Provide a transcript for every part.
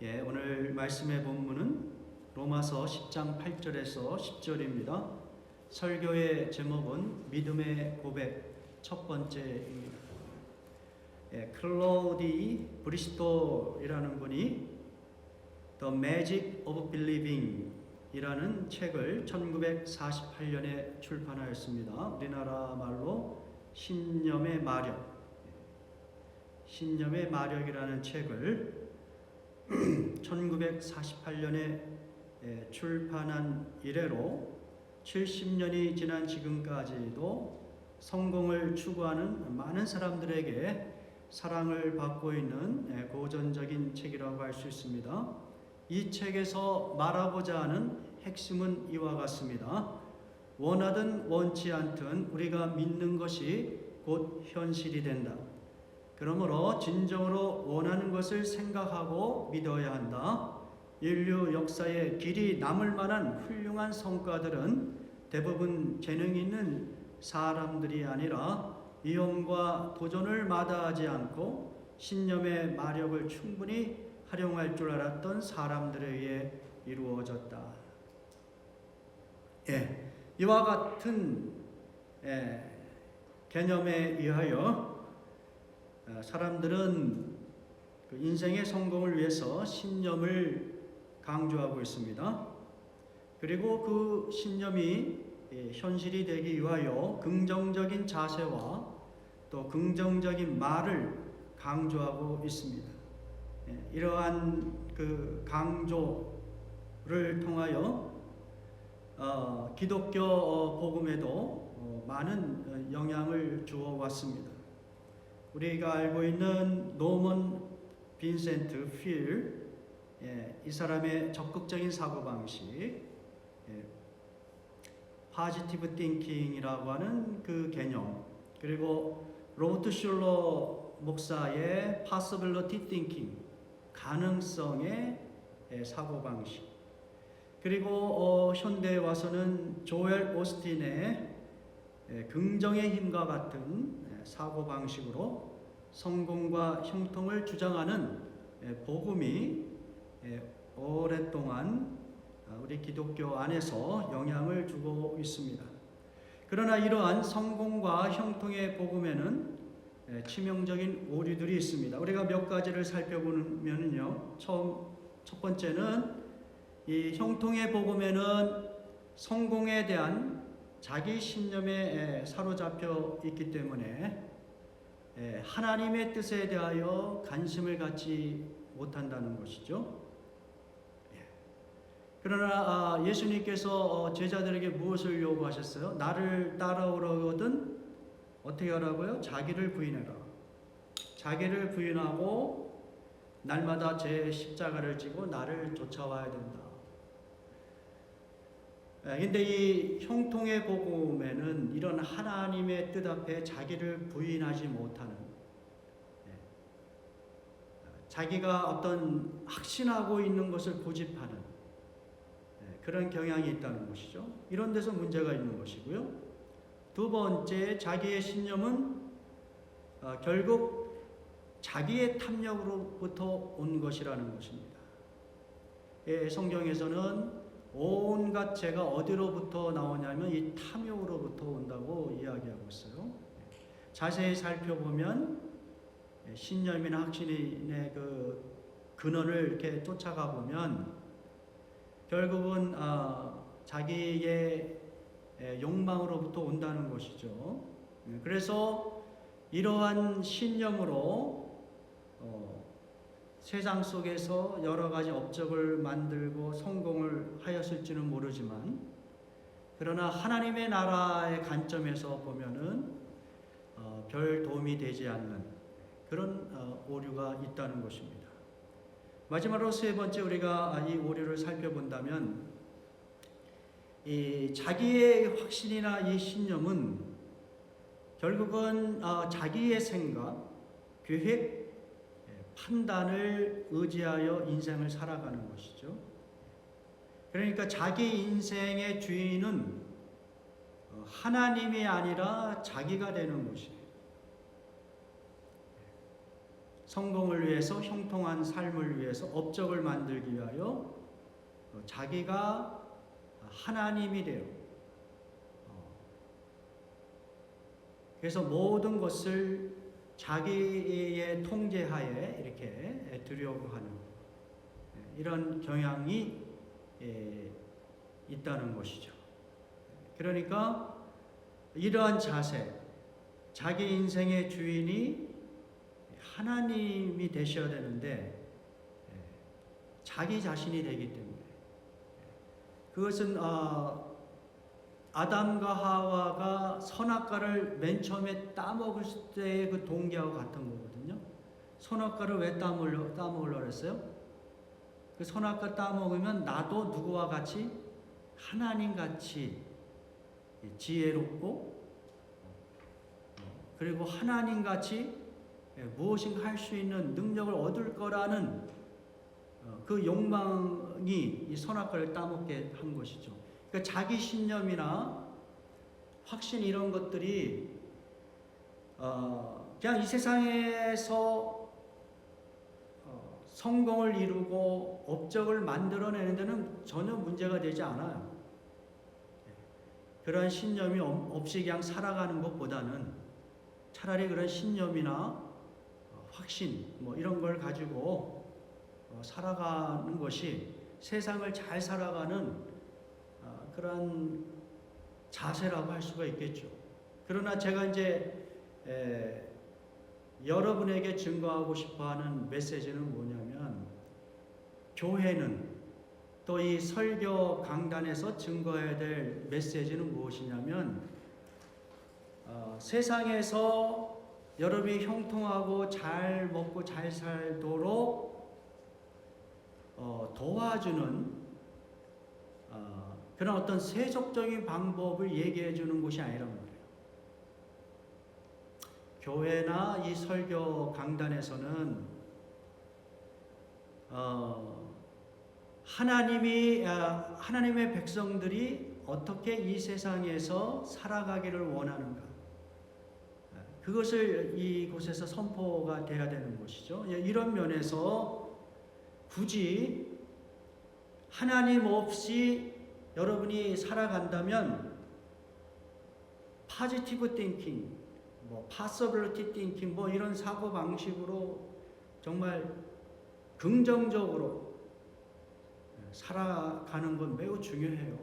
오늘 말씀의 본문은 로마서 10장 8절에서 10절입니다. 설교의 제목은 믿음의 고백 첫 번째입니다. 클로디 브리스톨이라는 분이 The Magic of Believing 이라는 책을 1948년에 출판하였습니다. 우리나라 말로 신념의 마력이라는 책을 1948년에 출판한 이래로 70년이 지난 지금까지도 성공을 추구하는 많은 사람들에게 사랑을 받고 있는 고전적인 책이라고 할 수 있습니다. 이 책에서 말하고자 하는 핵심은 이와 같습니다. 원하든 원치 않든 우리가 믿는 것이 곧 현실이 된다. 그러므로 진정으로 원하는 것을 생각하고 믿어야 한다. 인류 역사에 길이 남을 만한 훌륭한 성과들은 대부분 재능 있는 사람들이 아니라 위험과 도전을 마다하지 않고 신념의 마력을 충분히 활용할 줄 알았던 사람들에 의해 이루어졌다. 이와 같은 개념에 의하여 사람들은 그 인생의 성공을 위해서 신념을 강조하고 있습니다. 그리고 그 신념이 현실이 되기 위하여 긍정적인 자세와 또 긍정적인 말을 강조하고 있습니다. 이러한 그 강조를 통하여 기독교 복음에도 많은 영향을 주어 왔습니다. 우리가 알고 있는 노먼 빈센트 필, 이 사람의 적극적인 사고방식, 포지티브 띵킹이라고 하는 그 개념, 그리고 로버트 슐러 목사의 possibility thinking, 가능성의 사고방식, 그리고 현대에 와서는 조엘 오스틴의 긍정의 힘과 같은 사고방식으로 성공과 형통을 주장하는 복음이 오랫동안 우리 기독교 안에서 영향을 주고 있습니다. 그러나 이러한 성공과 형통의 복음에는 치명적인 오류들이 있습니다. 우리가 몇 가지를 살펴보면요. 첫 번째는 이 형통의 복음에는 성공에 대한 자기 신념에 사로잡혀 있기 때문에 하나님의 뜻에 대하여 관심을 갖지 못한다는 것이죠. 그러나 예수님께서 제자들에게 무엇을 요구하셨어요? 나를 따라오려거든 어떻게 하라고요? 자기를 부인해라. 자기를 부인하고 날마다 제 십자가를 지고 나를 쫓아와야 된다. 근데 이 형통의 복음에는 이런 하나님의 뜻 앞에 자기를 부인하지 못하는, 자기가 어떤 확신하고 있는 것을 고집하는 그런 경향이 있다는 것이죠. 이런 데서 문제가 있는 것이고요. 두 번째, 자기의 신념은 결국 자기의 탐욕으로부터 온 것이라는 것입니다. 성경에서는 온갖 죄가 어디로부터 나오냐면 이 탐욕으로부터 온다고 이야기하고 있어요. 자세히 살펴보면 신념이나 확신의 그 근원을 이렇게 쫓아가 보면 결국은 자기의 욕망으로부터 온다는 것이죠. 그래서 이러한 신념으로 세상 속에서 여러 가지 업적을 만들고 성공을 하였을지는 모르지만, 그러나 하나님의 나라의 관점에서 보면은 별 도움이 되지 않는 그런 오류가 있다는 것입니다. 마지막으로 세 번째, 우리가 이 오류를 살펴본다면 이 자기의 확신이나 이 신념은 결국은 자기의 생각, 계획, 판단을 의지하여 인생을 살아가는 것이죠. 그러니까 자기 인생의 주인은 하나님이 아니라 자기가 되는 것이에요. 성공을 위해서, 형통한 삶을 위해서, 업적을 만들기 위하여 자기가 하나님이 돼요. 그래서 모든 것을 자기의 통제하에 이렇게 두려고 하는 이런 경향이 있다는 것이죠. 그러니까 이러한 자세, 자기 인생의 주인이 하나님이 되셔야 되는데 자기 자신이 되기 때문에 그것은 아담과 하와가 선악과를 맨 처음에 따먹을 때의 그 동기하고 같은 거거든요. 선악과를 왜 따먹으려고 했어요? 그 선악과 따먹으면 나도 누구와 같이 하나님같이 지혜롭고 그리고 하나님같이 무엇인가 할 수 있는 능력을 얻을 거라는 그 욕망이 이 선악과를 따먹게 한 것이죠. 그러니까 자기 신념이나 확신 이런 것들이 그냥 이 세상에서 성공을 이루고 업적을 만들어내는 데는 전혀 문제가 되지 않아요. 그러한 신념이 없이 그냥 살아가는 것보다는 차라리 그런 신념이나 확신 뭐 이런 걸 가지고 살아가는 것이 세상을 잘 살아가는 그런 자세라고 할 수가 있겠죠. 그러나 제가 이제 여러분에게 증거하고 싶어하는 메시지는 뭐냐면 교회는 또 이 설교 강단에서 증거해야 될 메시지는 무엇이냐면 세상에서 여러분이 형통하고 잘 먹고 잘 살도록 도와주는 그런 어떤 세속적인 방법을 얘기해 주는 것이 아니란 말이에요. 교회나 이 설교 강단에서는 하나님의 백성들이 어떻게 이 세상에서 살아가기를 원하는가, 그것을 이곳에서 선포가 돼야 되는 것이죠. 이런 면에서 굳이 하나님 없이 여러분이 살아간다면 포지티브 띵킹, possibility 띵킹 이런 사고 방식으로 정말 긍정적으로 살아가는 건 매우 중요해요.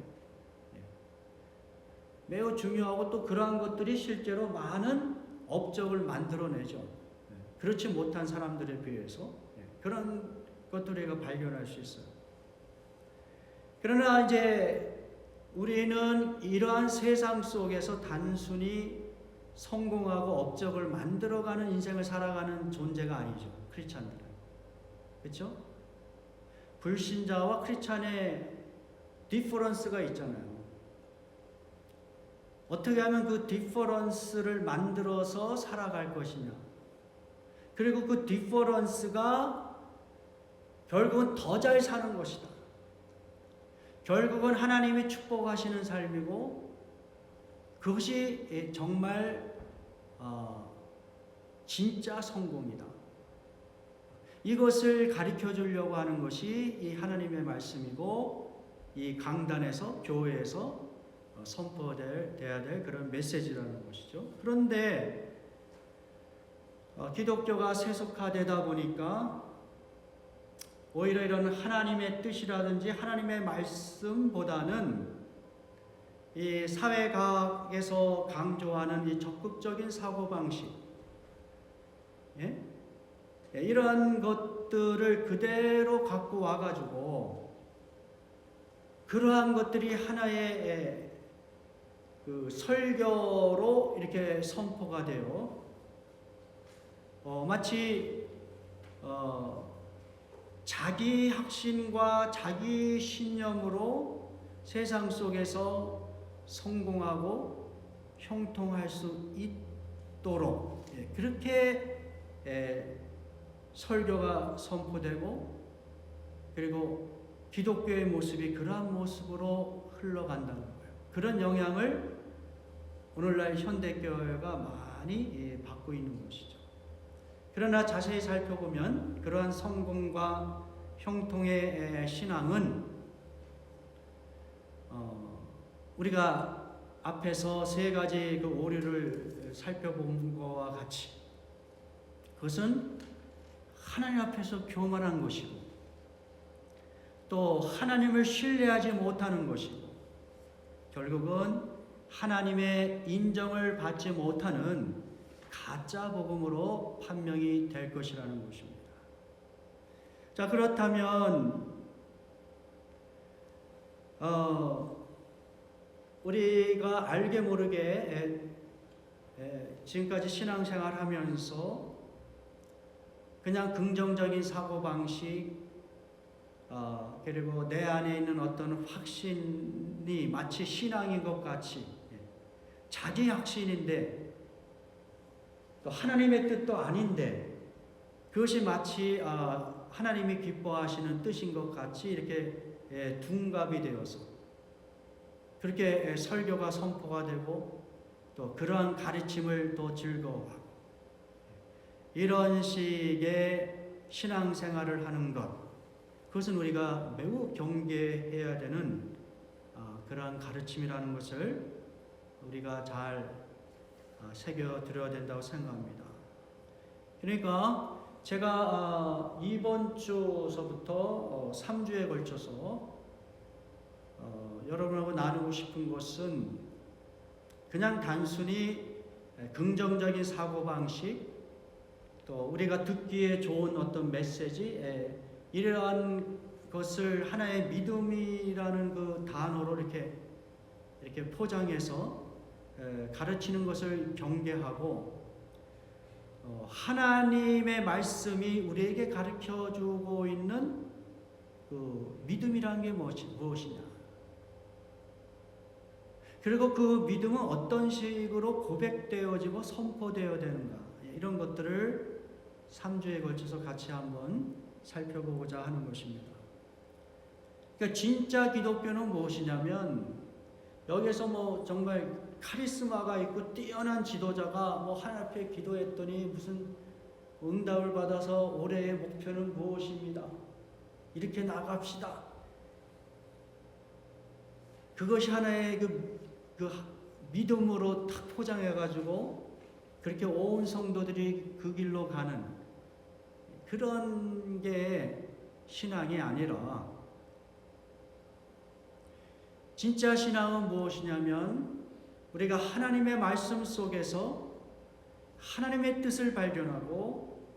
매우 중요하고 또 그러한 것들이 실제로 많은 업적을 만들어내죠. 그렇지 못한 사람들에 비해서 그런 것들을 우리가 발견할 수 있어요. 그러나 이제 우리는 이러한 세상 속에서 단순히 성공하고 업적을 만들어가는 인생을 살아가는 존재가 아니죠. 크리스찬들은. 그렇죠? 불신자와 크리스찬의 디퍼런스가 있잖아요. 어떻게 하면 그 디퍼런스를 만들어서 살아갈 것이냐. 그리고 그 디퍼런스가 결국은 더 잘 사는 것이다. 결국은 하나님이 축복하시는 삶이고 그것이 정말 진짜 성공이다. 이것을 가르쳐 주려고 하는 것이 이 하나님의 말씀이고 이 강단에서 교회에서 선포돼야 될 그런 메시지라는 것이죠. 그런데 기독교가 세속화되다 보니까 오히려 이런 하나님의 뜻이라든지 하나님의 말씀보다는 이 사회과학에서 강조하는 이 적극적인 사고방식, 이런 것들을 그대로 갖고 와가지고 그러한 것들이 하나의 그 설교로 이렇게 선포가 돼요. 마치 자기 확신과 자기 신념으로 세상 속에서 성공하고 형통할 수 있도록 그렇게 설교가 선포되고 그리고 기독교의 모습이 그러한 모습으로 흘러간다는 거예요. 그런 영향을 오늘날 현대교회가 많이 받고 있는 것이죠. 그러나 자세히 살펴보면 그러한 성공과 형통의 신앙은 우리가 앞에서 세 가지 그 오류를 살펴본 것과 같이 그것은 하나님 앞에서 교만한 것이고 또 하나님을 신뢰하지 못하는 것이고 결국은 하나님의 인정을 받지 못하는 가짜 복음으로 판명이 될 것이라는 것입니다. 자, 그렇다면 우리가 알게 모르게 지금까지 신앙생활 하면서 그냥 긍정적인 사고방식 그리고 내 안에 있는 어떤 확신이 마치 신앙인 것 같이 자기 확신인데 또 하나님의 뜻도 아닌데 그것이 마치 하나님이 기뻐하시는 뜻인 것 같이 이렇게 둔갑이 되어서 그렇게 설교가 선포가 되고 또 그러한 가르침을 또 즐거워하고 이런 식의 신앙생활을 하는 것 그것은 우리가 매우 경계해야 되는 그러한 가르침이라는 것을 우리가 잘 새겨들어야 된다고 생각합니다. 그러니까 제가 이번 주서부터 3주에 걸쳐서 여러분하고 나누고 싶은 것은 그냥 단순히 긍정적인 사고방식 또 우리가 듣기에 좋은 어떤 메시지 이러한 것을 하나의 믿음이라는 그 단어로 이렇게 포장해서 가르치는 것을 경계하고 하나님의 말씀이 우리에게 가르쳐주고 있는 그 믿음이라는 게 무엇이냐 그리고 그 믿음은 어떤 식으로 고백되어지고 선포되어야 되는가 이런 것들을 3주에 걸쳐서 같이 한번 살펴보고자 하는 것입니다. 그러니까 진짜 기독교는 무엇이냐면 여기서 뭐 정말 카리스마가 있고 뛰어난 지도자가 뭐 하나님 앞에 기도했더니 무슨 응답을 받아서 올해의 목표는 무엇입니다. 이렇게 나갑시다. 그것이 하나의 그 믿음으로 탁 포장해가지고 그렇게 온 성도들이 그 길로 가는 그런 게 신앙이 아니라 진짜 신앙은 무엇이냐면 우리가 하나님의 말씀 속에서 하나님의 뜻을 발견하고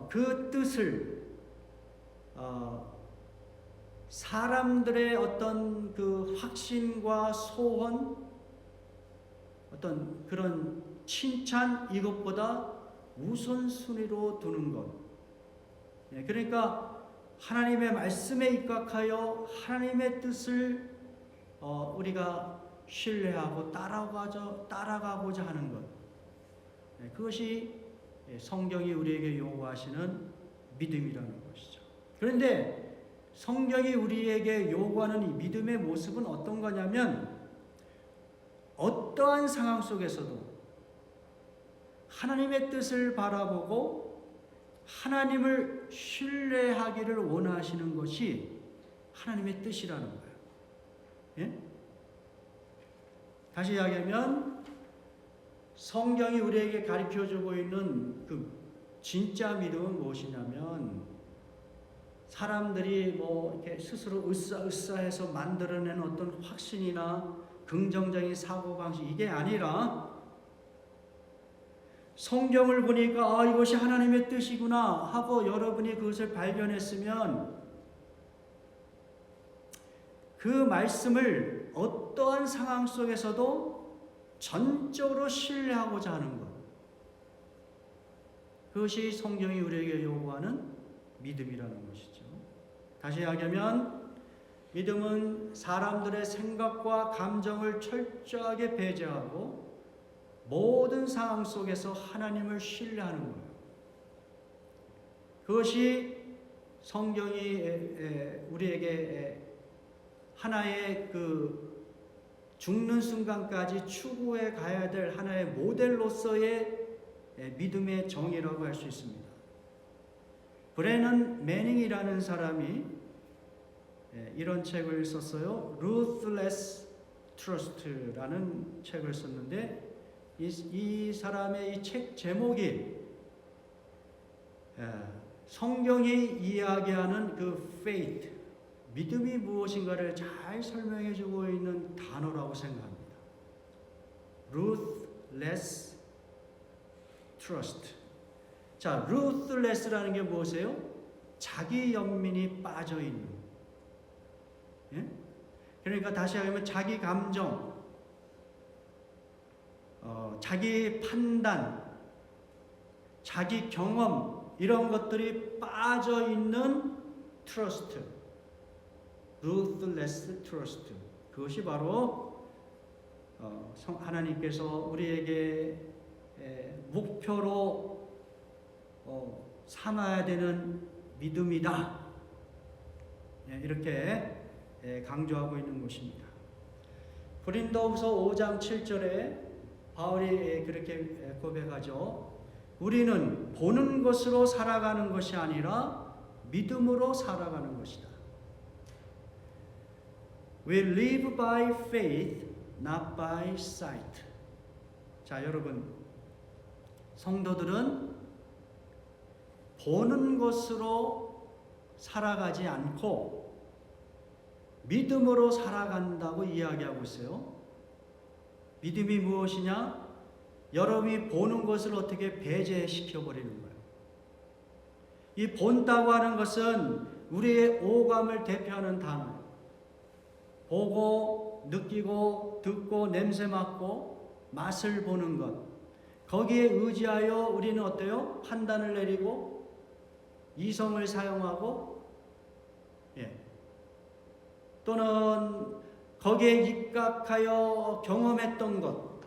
그 뜻을 사람들의 어떤 그 확신과 소원 어떤 그런 칭찬 이것보다 우선순위로 두는 것. 그러니까 하나님의 말씀에 입각하여 하나님의 뜻을 우리가 신뢰하고 따라가고자 하는 것. 그것이 성경이 우리에게 요구하시는 믿음이라는 것이죠. 그런데 성경이 우리에게 요구하는 이 믿음의 모습은 어떤 거냐면 어떠한 상황 속에서도 하나님의 뜻을 바라보고 하나님을 신뢰하기를 원하시는 것이 하나님의 뜻이라는 거예요. 예? 다시 이야기하면 성경이 우리에게 가르쳐주고 있는 그 진짜 믿음은 무엇이냐면 사람들이 뭐 이렇게 스스로 으쌰으쌰해서 만들어낸 어떤 확신이나 긍정적인 사고방식 이게 아니라 성경을 보니까 이것이 하나님의 뜻이구나 하고 여러분이 그것을 발견했으면 그 말씀을 어떠한 상황 속에서도 전적으로 신뢰하고자 하는 것. 그것이 성경이 우리에게 요구하는 믿음이라는 것이죠. 다시 이야기하면 믿음은 사람들의 생각과 감정을 철저하게 배제하고 모든 상황 속에서 하나님을 신뢰하는 거예요. 그것이 성경이 우리에게 하나의 그 죽는 순간까지 추구해 가야 될 하나의 모델로서의 믿음의 정의라고 할 수 있습니다. 브레넌 매닝이라는 사람이 이런 책을 썼어요. Ruthless Trust라는 책을 썼는데 이 사람의 이 책 제목이 성경이 이야기하는 그 faith, 믿음이 무엇인가를 잘 설명해주고 있는 단어라고 생각합니다. Ruthless Trust. 자, ruthless라는 게 무엇이에요? 자기 연민이 빠져 있는. 예? 그러니까 다시 하면 자기 감정, 자기 판단, 자기 경험 이런 것들이 빠져 있는 trust. ruthless trust. 그것이 바로 하나님께서 우리에게 목표로 삼아야 되는 믿음이다. 이렇게 강조하고 있는 것입니다. 고린도후서 5장 7절에 바울이 그렇게 고백하죠. 우리는 보는 것으로 살아가는 것이 아니라 믿음으로 살아가는 것이다. We live by faith, not by sight. 자, 여러분, 성도들은 보는 것으로 살아가지 않고 믿음으로 살아간다고 이야기하고 있어요. 믿음이 무엇이냐? 여러분이 보는 것을 어떻게 배제시켜 버리는 거예요. 이 본다고 하는 것은 우리의 오감을 대표하는 단어예요. 보고, 느끼고, 듣고, 냄새 맡고, 맛을 보는 것. 거기에 의지하여 우리는 어때요? 판단을 내리고 이성을 사용하고 또는 거기에 입각하여 경험했던 것,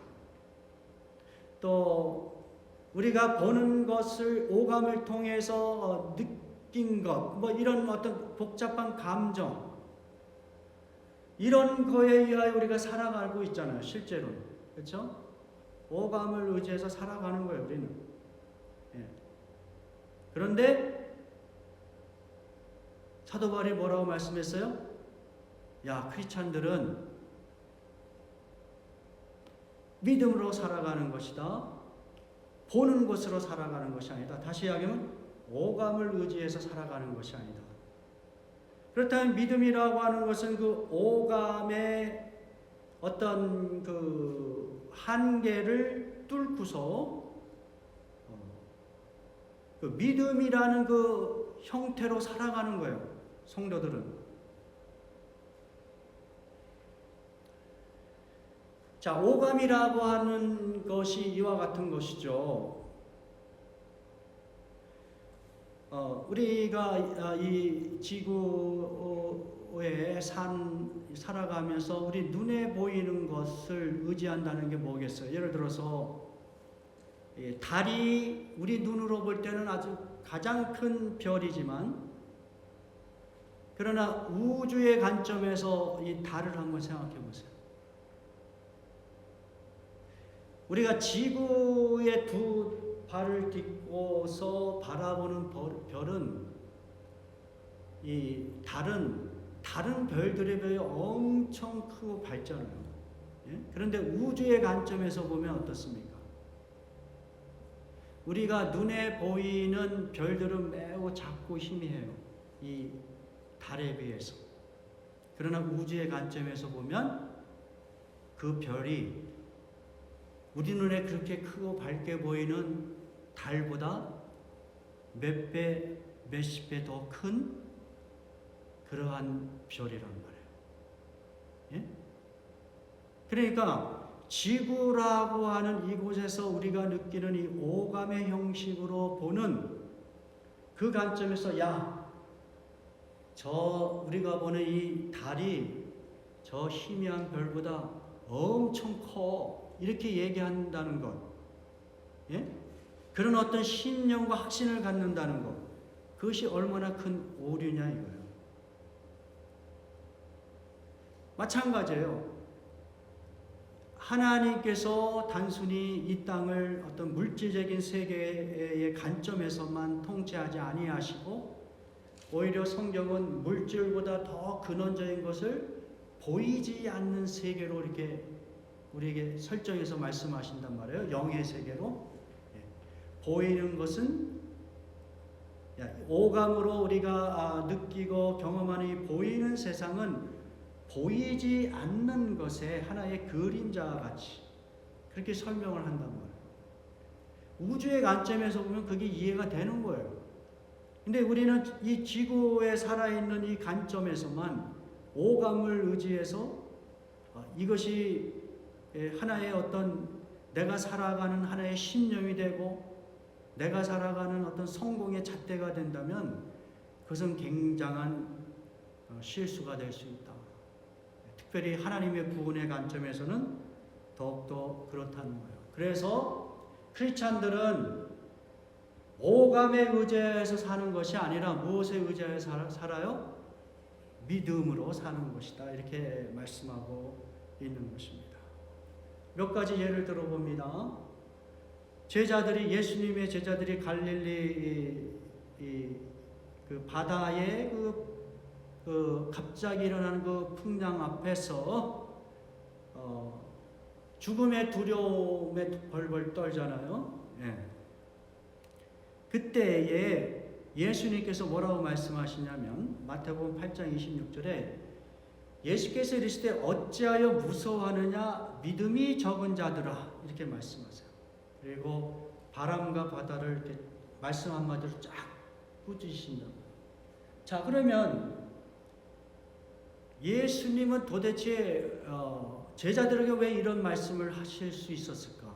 또 우리가 보는 것을 오감을 통해서 느낀 것, 뭐 이런 어떤 복잡한 감정, 이런 거에 의하여 우리가 살아가고 있잖아요. 실제로. 그렇죠? 오감을 의지해서 살아가는 거예요, 우리는. 그런데 사도 바울이 뭐라고 말씀했어요? 야, 크리스찬들은 믿음으로 살아가는 것이다. 보는 것으로 살아가는 것이 아니다. 다시 이야기하면 오감을 의지해서 살아가는 것이 아니다. 그렇다면 믿음이라고 하는 것은 그 오감의 어떤 그 한계를 뚫고서 그 믿음이라는 그 형태로 살아가는 거예요. 성도들은. 자, 오감이라고 하는 것이 이와 같은 것이죠. 우리가 이 지구에 살아가면서 우리 눈에 보이는 것을 의지한다는 게 뭐겠어요? 예를 들어서 달이 우리 눈으로 볼 때는 아주 가장 큰 별이지만, 그러나 우주의 관점에서 이 달을 한번 생각해 보세요. 우리가 지구에 두 발을 딛고서 바라보는 별은, 이 달은 다른 별들에 비해 엄청 크고 밝잖아요. 그런데 우주의 관점에서 보면 어떻습니까? 우리가 눈에 보이는 별들은 매우 작고 희미해요. 이 달에 비해서. 그러나 우주의 관점에서 보면 그 별이 우리 눈에 그렇게 크고 밝게 보이는 달보다 몇 배, 몇십 배 더 큰 그러한 별이란 말이에요. 그러니까 지구라고 하는 이곳에서 우리가 느끼는 이 오감의 형식으로 보는 그 관점에서, 야, 우리가 보는 이 달이 저 희미한 별보다 엄청 커, 이렇게 얘기한다는 것, 그런 어떤 신념과 확신을 갖는다는 것, 그것이 얼마나 큰 오류냐 이거예요. 마찬가지예요. 하나님께서 단순히 이 땅을 어떤 물질적인 세계의 관점에서만 통치하지 아니하시고 오히려 성경은 물질보다 더 근원적인 것을 보이지 않는 세계로 이렇게 우리에게 설정해서 말씀하신단 말이에요. 영의 세계로. 보이는 것은 오감으로 우리가 느끼고 경험하는 이 보이는 세상은 보이지 않는 것의 하나의 그림자와 같이 그렇게 설명을 한단 말이에요. 우주의 관점에서 보면 그게 이해가 되는 거예요. 근데 우리는 이 지구에 살아있는 이 관점에서만 오감을 의지해서 이것이 하나의 어떤 내가 살아가는 하나의 신념이 되고 내가 살아가는 어떤 성공의 잣대가 된다면 그것은 굉장한 실수가 될 수 있다. 특별히 하나님의 구원의 관점에서는 더욱더 그렇다는 거예요. 그래서 크리스찬들은 오감에 의지해서 사는 것이 아니라 무엇에 의지해서 살아요? 믿음으로 사는 것이다. 이렇게 말씀하고 있는 것입니다. 몇 가지 예를 들어봅니다. 예수님의 제자들이 갈릴리 그 바다에 그 갑자기 일어나는 그 풍랑 앞에서 죽음의 두려움에 벌벌 떨잖아요. 그때에 예수님께서 뭐라고 말씀하시냐면 마태복음 8장 26절에 예수께서 이르시되 어찌하여 무서워하느냐 믿음이 적은 자들아 이렇게 말씀하세요. 그리고 바람과 바다를 이렇게 말씀 한마디로 쫙 꾸짖으신다. 자, 그러면 예수님은 도대체 제자들에게 왜 이런 말씀을 하실 수 있었을까?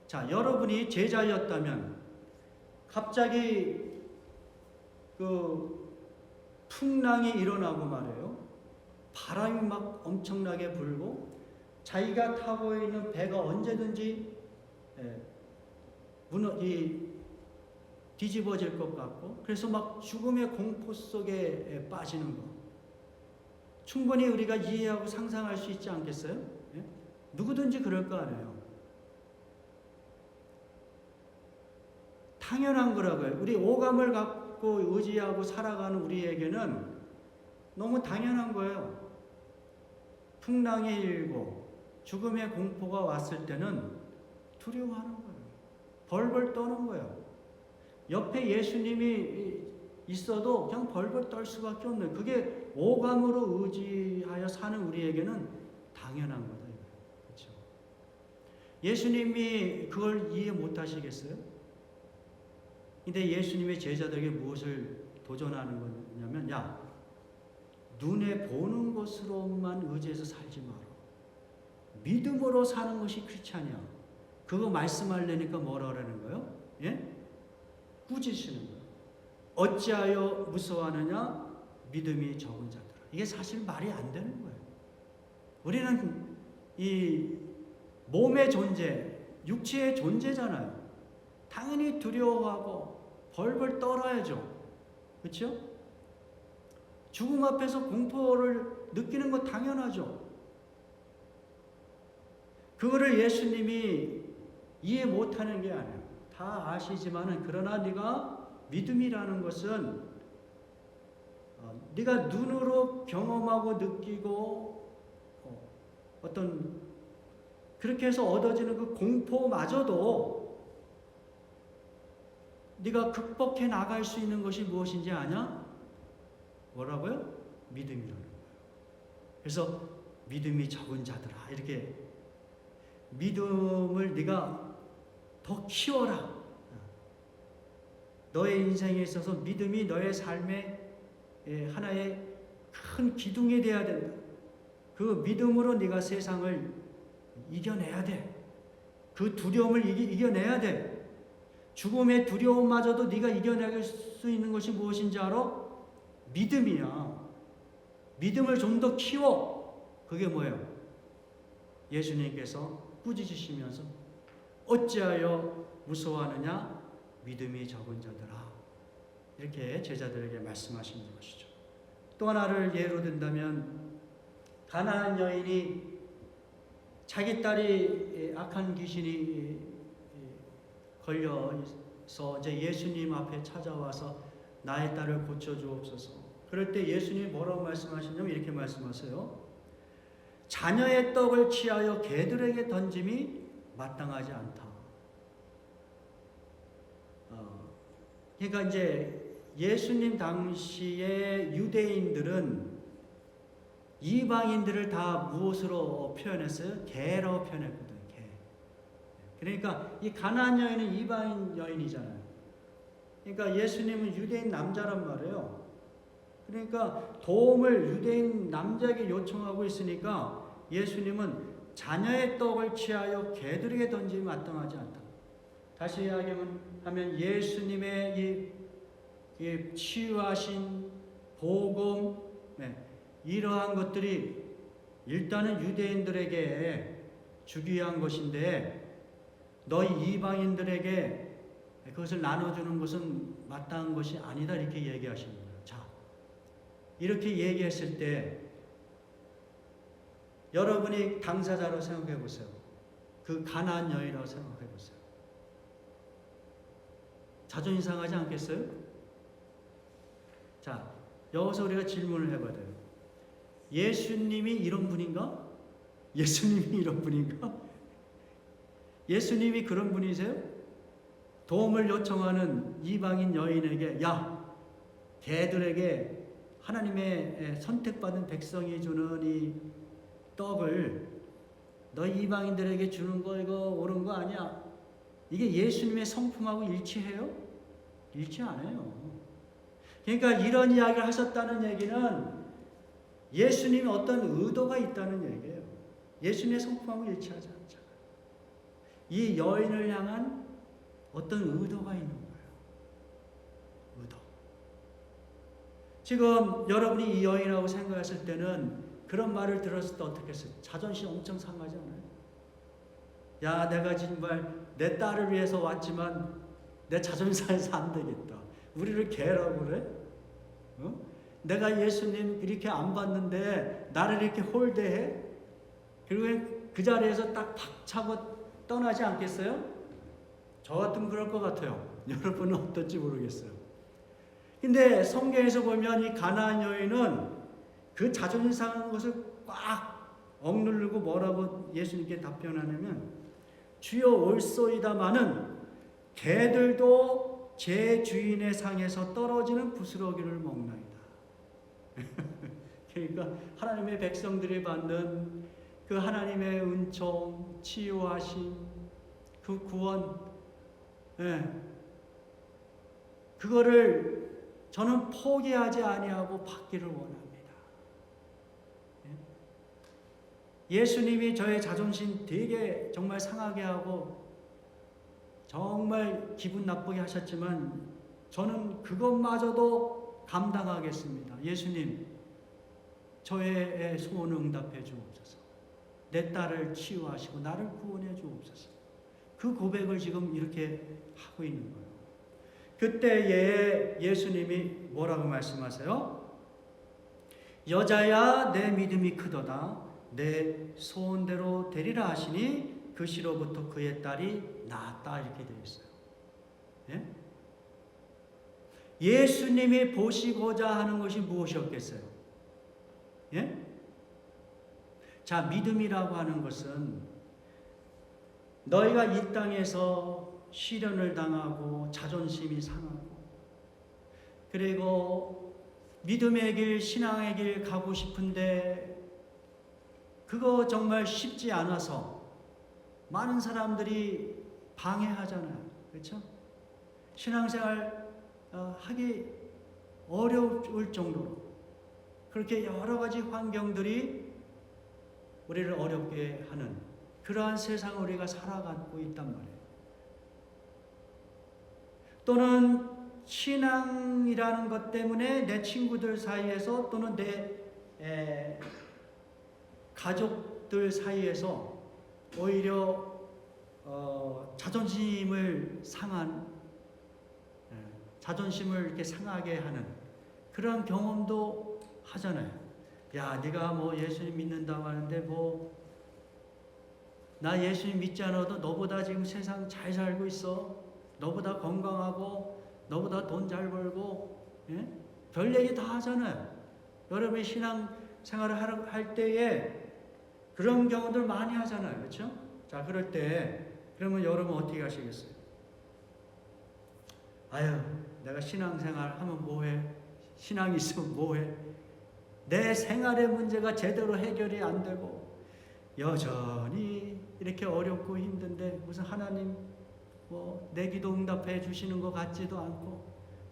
자, 여러분이 제자였다면 갑자기 그 풍랑이 일어나고 말이에요. 바람이 막 엄청나게 불고 자기가 타고 있는 배가 언제든지 뒤집어질 것 같고 그래서 막 죽음의 공포 속에 빠지는 것 충분히 우리가 이해하고 상상할 수 있지 않겠어요? 누구든지 그럴 거 아니에요. 당연한 거라고요. 우리 오감을 갖고 의지하고 살아가는 우리에게는 너무 당연한 거예요. 풍랑이 일고 죽음의 공포가 왔을 때는 두려워하는 거예요. 벌벌 떠는 거예요. 옆에 예수님이 있어도 그냥 벌벌 떨 수밖에 없는 그게 오감으로 의지하여 사는 우리에게는 당연한 거다. 그렇죠? 예수님이 그걸 이해 못 하시겠어요? 근데 예수님의 제자들에게 무엇을 도전하는 거냐면 야, 눈에 보는 것으로만 의지해서 살지 마라. 믿음으로 사는 것이 크리스찬이야. 그거 말씀하려니까 뭐라 그러는 거예요? 예? 꾸짖으시는 거예요. 어찌하여 무서워하느냐? 믿음이 적은 자들아. 이게 사실 말이 안 되는 거예요. 우리는 이 몸의 존재, 육체의 존재잖아요. 당연히 두려워하고 벌벌 떨어야죠. 그렇죠? 죽음 앞에서 공포를 느끼는 건 당연하죠. 그거를 예수님이 이해 못하는 게 아니에요. 다 아시지만은 그러나 네가 믿음이라는 것은 네가 눈으로 경험하고 느끼고 어떤 그렇게 해서 얻어지는 그 공포마저도 네가 극복해 나갈 수 있는 것이 무엇인지 아냐? 뭐라고요? 믿음이라는 거예요. 그래서 믿음이 적은 자들아 이렇게 믿음을 네가 더 키워라. 너의 인생에 있어서 믿음이 너의 삶의 하나의 큰 기둥이 되어야 된다. 그 믿음으로 네가 세상을 이겨내야 돼. 그 두려움을 이겨내야 돼. 죽음의 두려움마저도 네가 이겨낼 수 있는 것이 무엇인지 알아? 믿음이야. 믿음을 좀 더 키워. 그게 뭐예요? 예수님께서 꾸짖으시면서 어찌하여 무서워하느냐? 믿음이 적은 자들아. 이렇게 제자들에게 말씀하시는 것이죠. 또 하나를 예로 든다면 가나안 여인이 자기 딸이 악한 귀신이 걸려서 이제 예수님 앞에 찾아와서 나의 딸을 고쳐주옵소서. 그럴 때 예수님이 뭐라고 말씀하시냐면 이렇게 말씀하세요. 자녀의 떡을 취하여 개들에게 던짐이 마땅하지 않다. 그러니까 이제 예수님 당시에 유대인들은 이방인들을 다 무엇으로 표현했어요? 개라고 표현했거든요. 개. 그러니까 이 가나안 여인은 이방인 여인이잖아요. 그러니까 예수님은 유대인 남자란 말이에요. 그러니까 도움을 유대인 남자에게 요청하고 있으니까 예수님은 자녀의 떡을 취하여 개들에게 던짐이 마땅하지 않다. 다시 이야기하면 예수님의 이 치유하신 복음, 이러한 것들이 일단은 유대인들에게 주기 위한 것인데 너희 이방인들에게 그것을 나눠주는 것은 마땅한 것이 아니다 이렇게 얘기하십니다. 자, 이렇게 얘기했을 때 여러분이 당사자로 생각해 보세요. 그 가나안 여인이라고 생각해 보세요. 자존심 상하지 않겠어요? 자, 여기서 우리가 질문을 해봐야 돼요. 예수님이 이런 분인가? 예수님이 이런 분인가? 예수님이 그런 분이세요? 도움을 요청하는 이방인 여인에게 야, 걔들에게 하나님의 선택받은 백성이 주는 이 떡을 너희 이방인들에게 주는 거 이거 옳은 거 아니야? 이게 예수님의 성품하고 일치해요? 일치 안 해요. 그러니까 이런 이야기를 하셨다는 얘기는 예수님이 어떤 의도가 있다는 얘기예요. 예수님의 성품하고 일치하지 않잖아요. 이 여인을 향한 어떤 의도가 있는 거예요. 의도. 지금 여러분이 이 여인이라고 생각했을 때는 그런 말을 들었을 때 어떻게 했어요? 자존심 엄청 상하지 않아요? 야, 내가 정말 내 딸을 위해서 왔지만 내 자존심 상해서 안 되겠다. 우리를 개라고 그래? 내가 예수님 이렇게 안 봤는데 나를 이렇게 홀대해? 그리고 그 자리에서 딱 박차고 떠나지 않겠어요? 저 같으면 그럴 것 같아요. 여러분은 어떨지 모르겠어요. 근데 성경에서 보면 이 가나안 여인은 그 자존심 상한 것을 꽉 억누르고 뭐라고 예수님께 답변하냐면 주여 올소이다마는 개들도 제 주인의 상에서 떨어지는 부스러기를 먹나이다. 그러니까 하나님의 백성들이 받는 그 하나님의 은총, 치유하심, 그 구원, 그거를 저는 포기하지 아니하고 받기를 원합니다. 예수님이 저의 자존심 되게 정말 상하게 하고 정말 기분 나쁘게 하셨지만 저는 그것마저도 감당하겠습니다. 예수님, 저의 소원을 응답해 주옵소서. 내 딸을 치유하시고 나를 구원해 주옵소서. 그 고백을 지금 이렇게 하고 있는 거예요. 그때에 예수님이 뭐라고 말씀하세요? 여자야, 내 믿음이 크도다. 내 소원대로 되리라 하시니 그 시로부터 그의 딸이 나았다 이렇게 되어 있어요. 예? 예수님이 보시고자 하는 것이 무엇이었겠어요? 예? 자, 믿음이라고 하는 것은 너희가 이 땅에서 시련을 당하고 자존심이 상하고 그리고 믿음의 길, 신앙의 길 가고 싶은데 그거 정말 쉽지 않아서 많은 사람들이 방해하잖아요. 그렇죠? 신앙생활 하기 어려울 정도로 그렇게 여러 가지 환경들이 우리를 어렵게 하는 그러한 세상을 우리가 살아가고 있단 말이에요. 또는 신앙이라는 것 때문에 내 친구들 사이에서 또는 내 가족들 사이에서 오히려 자존심을 상한 자존심을 이렇게 상하게 하는 그런 경험도 하잖아요. 야, 네가 뭐 예수님 믿는다고 하는데 뭐 나 예수님 믿지 않아도 너보다 지금 세상 잘 살고 있어. 너보다 건강하고 너보다 돈 잘 벌고, 예? 별 얘기 다 하잖아요. 여러분이 신앙 생활을 할 때에 그런 경우들 많이 하잖아요. 그렇죠? 자, 그럴 때 그러면 여러분 어떻게 하시겠어요? 아유, 내가 신앙생활 하면 뭐해? 신앙이 있으면 뭐해? 내 생활의 문제가 제대로 해결이 안 되고 여전히 이렇게 어렵고 힘든데 무슨 하나님 내 기도 응답해 주시는 것 같지도 않고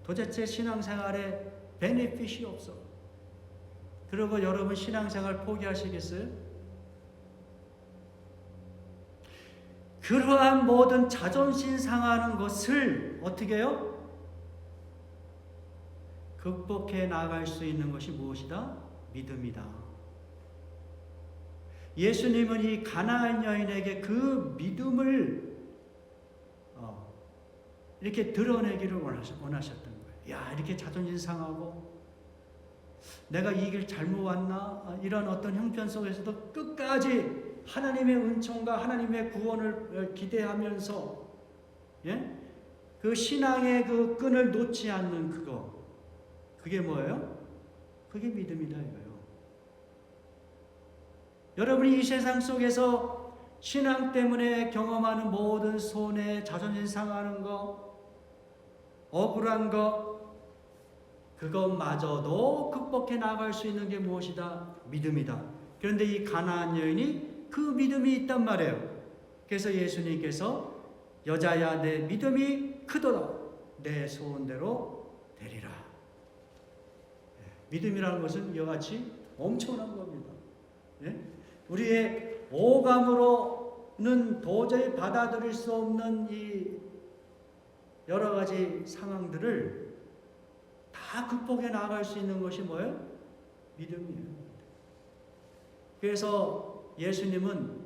도대체 신앙생활에 베네핏이 없어. 그리고 여러분 신앙생활 포기하시겠어요? 그러한 모든 자존심 상하는 것을 어떻게 해요? 극복해 나갈 수 있는 것이 무엇이다? 믿음이다. 예수님은 이 가나안 여인에게 그 믿음을 이렇게 드러내기를 원하셨던 거예요. 야, 이렇게 자존심 상하고 내가 이 길 잘못 왔나? 이런 어떤 형편 속에서도 끝까지 하나님의 은총과 하나님의 구원을 기대하면서, 예? 그 신앙의 그 끈을 놓지 않는 그게 뭐예요? 그게 믿음이다 이거예요. 여러분이 이 세상 속에서 신앙 때문에 경험하는 모든 손해, 자존심 상하는 거, 억울한 거, 그것마저도 극복해 나갈 수 있는 게 무엇이다? 믿음이다. 그런데 이 가나안 여인이 그 믿음이 있단 말이에요. 그래서 예수님께서 여자야 내 믿음이 크도다. 내 소원대로 되리라. 믿음이라는 것은 이와 같이 엄청난 겁니다. 예? 우리의 오감으로는 도저히 받아들일 수 없는 이 여러 가지 상황들을 다 극복해 나갈 수 있는 것이 뭐예요? 믿음이에요. 그래서 예수님은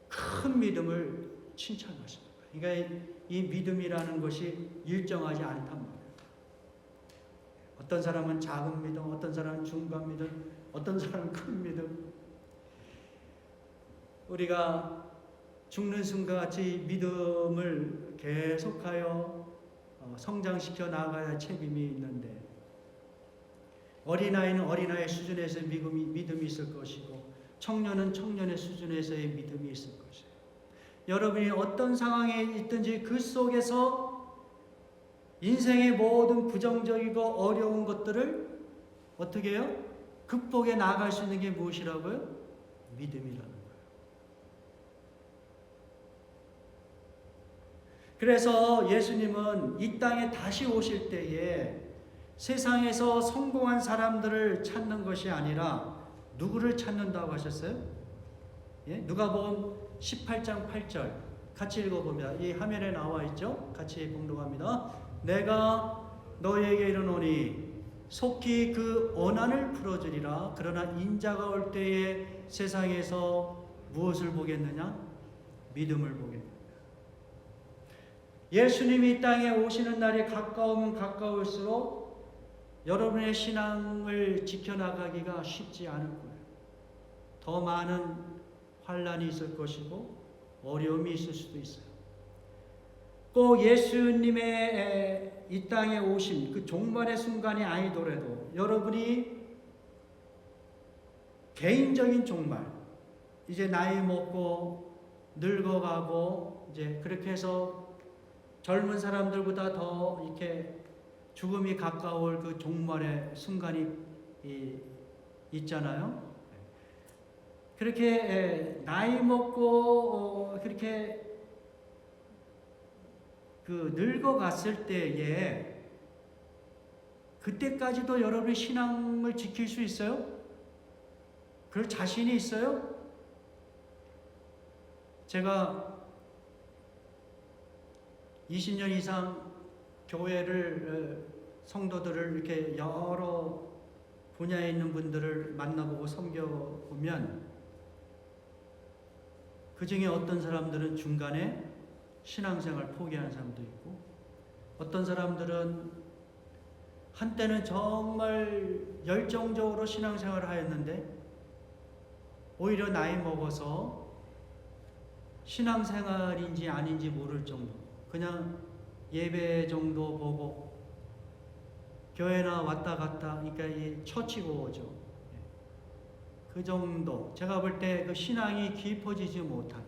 큰 믿음을 칭찬하십니다. 그러니까 이 믿음이라는 것이 일정하지 않단 말이에요. 어떤 사람은 작은 믿음, 어떤 사람은 중간 믿음, 어떤 사람은 큰 믿음. 우리가 죽는 순간같이 믿음을 계속하여 성장시켜 나가야 책임이 있는데 어린아이는 어린아이 수준에서의 믿음이 있을 것이고 청년은 청년의 수준에서의 믿음이 있을 것이에요. 여러분이 어떤 상황에 있든지 그 속에서 인생의 모든 부정적이고 어려운 것들을 어떻게 해요? 극복해 나갈 수 있는 게 무엇이라고요? 믿음이라는 거예요. 그래서 예수님은 이 땅에 다시 오실 때에 세상에서 성공한 사람들을 찾는 것이 아니라 누구를 찾는다고 하셨어요? 예? 누가복음 18장 8절 같이 읽어봅니다. 이 화면에 나와 있죠? 같이 봉독합니다. 내가 너희에게 이르노니 속히 그 원한을 풀어주리라. 그러나 인자가 올 때에 세상에서 무엇을 보겠느냐? 믿음을 보겠느냐. 예수님이 이 땅에 오시는 날이 가까우면 가까울수록 여러분의 신앙을 지켜나가기가 쉽지 않을 거예요. 더 많은 환난이 있을 것이고 어려움이 있을 수도 있어요. 꼭 예수님의 이 땅에 오신 그 종말의 순간이 아니더라도 여러분이 개인적인 종말, 이제 나이 먹고 늙어가고 이제 그렇게 해서 젊은 사람들보다 더 이렇게 죽음이 가까울 그 종말의 순간이 있잖아요. 그렇게 나이 먹고 그렇게 그 늙어갔을 때에 그때까지도 여러분의 신앙을 지킬 수 있어요? 그럴 자신이 있어요? 제가 20년 이상 교회를 성도들을 이렇게 여러 분야에 있는 분들을 만나보고 섬겨보면 그 중에 어떤 사람들은 중간에 신앙생활 포기하는 사람도 있고 어떤 사람들은 한때는 정말 열정적으로 신앙생활을 하였는데 오히려 나이 먹어서 신앙생활인지 아닌지 모를 정도, 그냥 예배 정도 보고 교회나 왔다 갔다, 그러니까 이 처치고죠. 그 정도, 제가 볼 때 그 신앙이 깊어지지 못한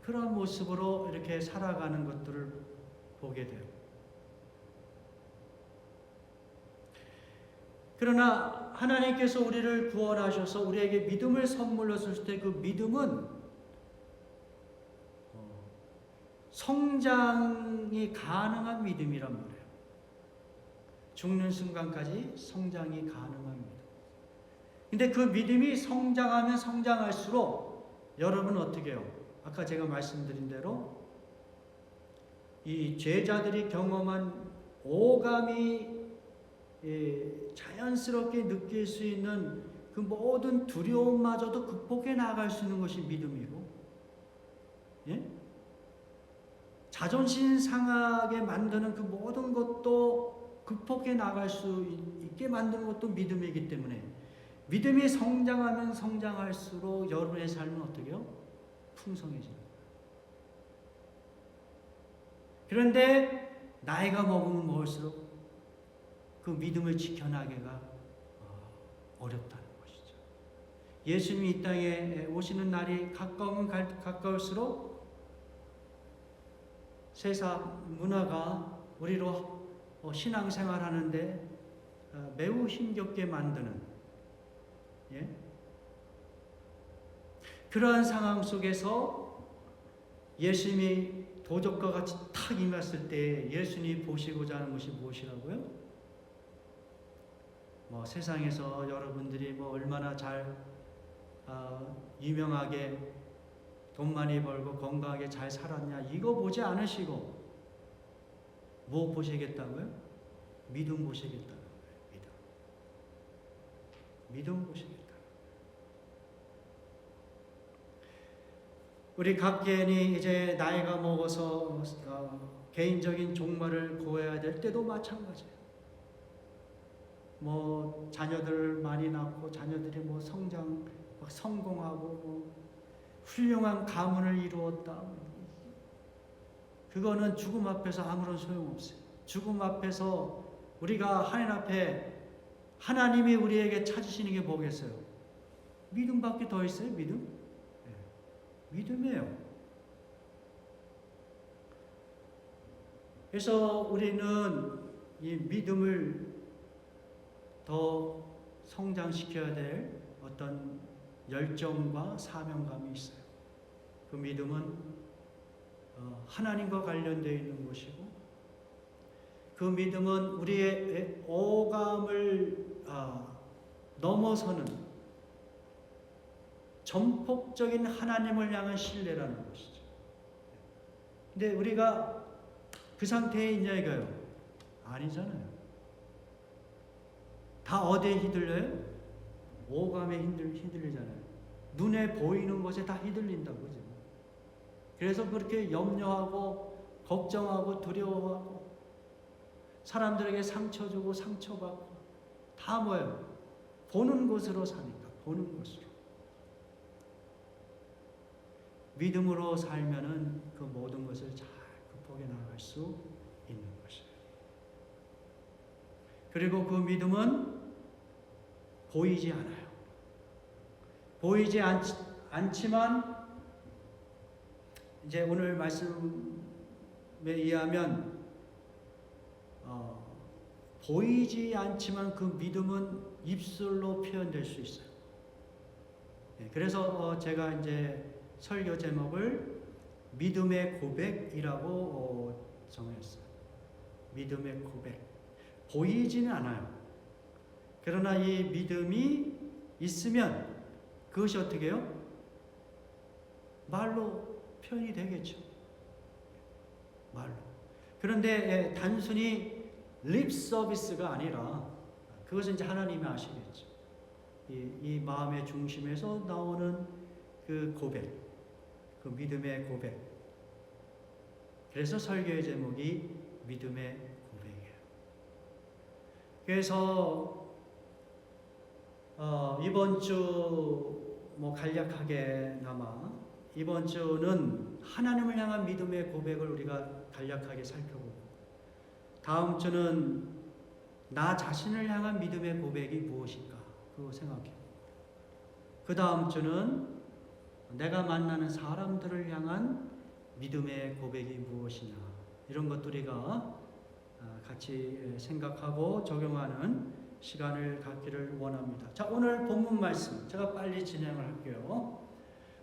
그런 모습으로 이렇게 살아가는 것들을 보게 돼요. 그러나 하나님께서 우리를 구원하셔서 우리에게 믿음을 선물로 줬을 때 그 믿음은 성장이 가능한 믿음이란 말이에요. 죽는 순간까지 성장이 가능한 믿음. 근데 그 믿음이 성장하면 성장할수록 여러분 어떻게 해요? 아까 제가 말씀드린 대로 이 죄자들이 경험한 오감이 자연스럽게 느낄 수 있는 그 모든 두려움마저도 극복해 나갈 수 있는 것이 믿음이고, 예? 자존심 상하게 만드는 그 모든 것도 극복해 나갈 수 있게 만드는 것도 믿음이기 때문에 믿음이 성장하면 성장할수록 여러분의 삶은 어떻게 해요? 풍성해집니다. 그런데 나이가 먹으면 먹을수록 그 믿음을 지켜나기가 어렵다는 것이죠. 예수님이 이 땅에 오시는 날이 가까우면 가까울수록 세상 문화가 우리로 신앙생활하는데 매우 힘겹게 만드는, 예? 그러한 상황 속에서 예수님이 도적과 같이 탁 임했을 때 예수님이 보시고자 하는 것이 무엇이라고요? 세상에서 여러분들이 얼마나 잘 유명하게 돈 많이 벌고 건강하게 잘 살았냐, 이거 보지 않으시고 뭐 보시겠다고요? 믿음 보시겠다는 거예요. 믿음 보시겠다. 우리 각개인이 이제 나이가 먹어서 개인적인 종말을 구해야 될 때도 마찬가지예요. 자녀들 많이 낳고 자녀들이 성장, 성공하고 훌륭한 가문을 이루었다. 그거는 죽음 앞에서 아무런 소용없어요. 죽음 앞에서 우리가 하나님 앞에 하나님이 우리에게 찾으시는 게 뭐겠어요? 믿음밖에 더 있어요? 믿음? 네. 믿음이에요. 그래서 우리는 이 믿음을 더 성장시켜야 될 어떤 열정과 사명감이 있어요. 그 믿음은 하나님과 관련되어 있는 것이고, 그 믿음은 우리의 오감을 넘어서는 전폭적인 하나님을 향한 신뢰라는 것이죠. 근데 우리가 그 상태에 있냐 이거예요? 아니잖아요. 다 어디에 휘둘려요? 오감에 휘둘리잖아요. 눈에 보이는 것에 다 휘둘린다고. 그래서 그렇게 염려하고 걱정하고 두려워하고 사람들에게 상처 주고 상처받고 다 뭐예요? 보는 것으로 사니까. 보는 것으로. 믿음으로 살면은 그 모든 것을 잘 극복해 나갈 수 있는 것이에요. 그리고 그 믿음은 보이지 않아요. 보이지 않지만 이제 오늘 말씀에 의하면 보이지 않지만 그 믿음은 입술로 표현될 수 있어요. 그래서 제가 이제 설교 제목을 믿음의 고백이라고 정했어요. 믿음의 고백. 보이지는 않아요. 그러나 이 믿음이 있으면 그것이 어떻게 해요? 말로 표현이 되겠죠. 말로. 그런데 단순히 립 서비스가 아니라 그것은 이제 하나님이 아시겠죠. 이 마음의 중심에서 나오는 그 고백, 그 믿음의 고백. 그래서 설교의 제목이 믿음의 고백이에요. 그래서 이번 주 간략하게나마 이번 주는 하나님을 향한 믿음의 고백을 우리가 간략하게 살펴보고, 다음 주는 나 자신을 향한 믿음의 고백이 무엇인가 그거 생각해. 그 다음 주는 내가 만나는 사람들을 향한 믿음의 고백이 무엇이냐, 이런 것들 우리가 같이 생각하고 적용하는 시간을 갖기를 원합니다. 자, 오늘 본문 말씀 제가 빨리 진행을 할게요.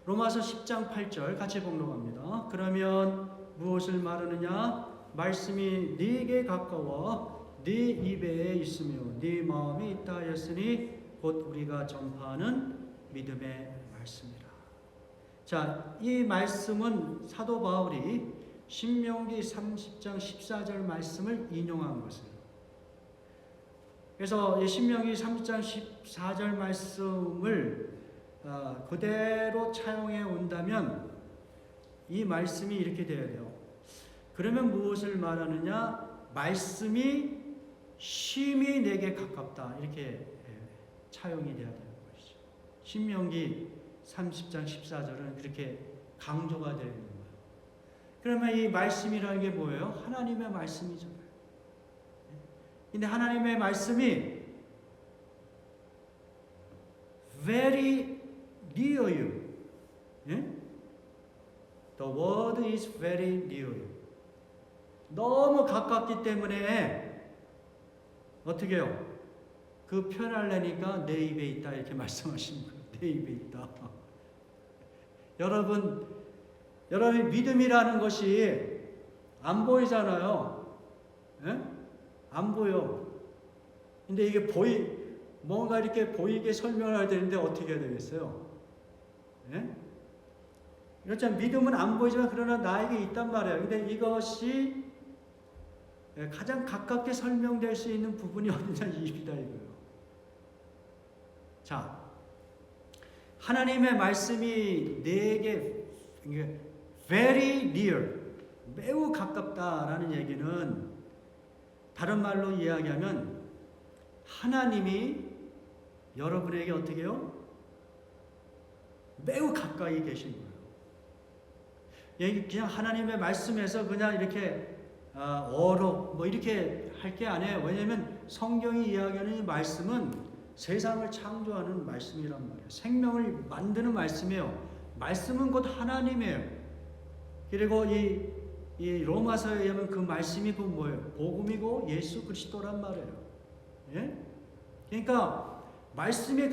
로마서 10장 8절 같이 봉독합니다. 그러면 무엇을 말하느냐? 말씀이 네게 가까워 네 입에 있으며 네 마음에 있다 하였으니 곧 우리가 전파하는 믿음의 말씀이라. 자, 이 말씀은 사도 바울이 신명기 30장 14절 말씀을 인용한 것이에요. 그래서 이 신명기 30장 14절 말씀을 그대로 차용해 온다면 이 말씀이 이렇게 되어야 돼요. 그러면 무엇을 말하느냐? 말씀이 심히 내게 가깝다, 이렇게 차용이 되어야 되는 것이죠. 신명기 30장 14절은 그렇게 강조가 되어 있는 거예요. 그러면 이 말씀이라는 게 뭐예요? 하나님의 말씀이잖아요. 근데 하나님의 말씀이 very near you. 예? The word is very near you. 너무 가깝기 때문에 어떻게 해요? 그 표현하려니까 내 입에 있다, 이렇게 말씀하시는 거예요. 내 입에 있다. 여러분 믿음이라는 것이 안 보이잖아요. 예? 안 보여. 근데 이게 뭔가 이렇게 보이게 설명해야 되는데 어떻게 해야 되겠어요? 예? 그렇잖아요. 믿음은 안 보이지만 그러나 나에게 있단 말이에요. 근데 이것이 가장 가깝게 설명될 수 있는 부분이 어디냐? 입이다 이거예요. 자, 하나님의 말씀이 내게 very near, 매우 가깝다라는 얘기는 다른 말로 이야기하면 하나님이 여러분에게 어떻게 해요? 매우 가까이 계신 거예요. 그냥 하나님의 말씀에서 그냥 이렇게 뭐 이렇게 할 게 아니에요. 왜냐하면 성경이 이야기하는 이 말씀은 세상을 창조하는 말씀이란 말이에요. 생명을 만드는 말씀이에요. 말씀은 곧 하나님이에요. 그리고 이 로마서에 의하면 그 말씀이 곧 뭐예요? 복음이고 예수 그리스도란 말이에요. 예? 그러니까 말씀이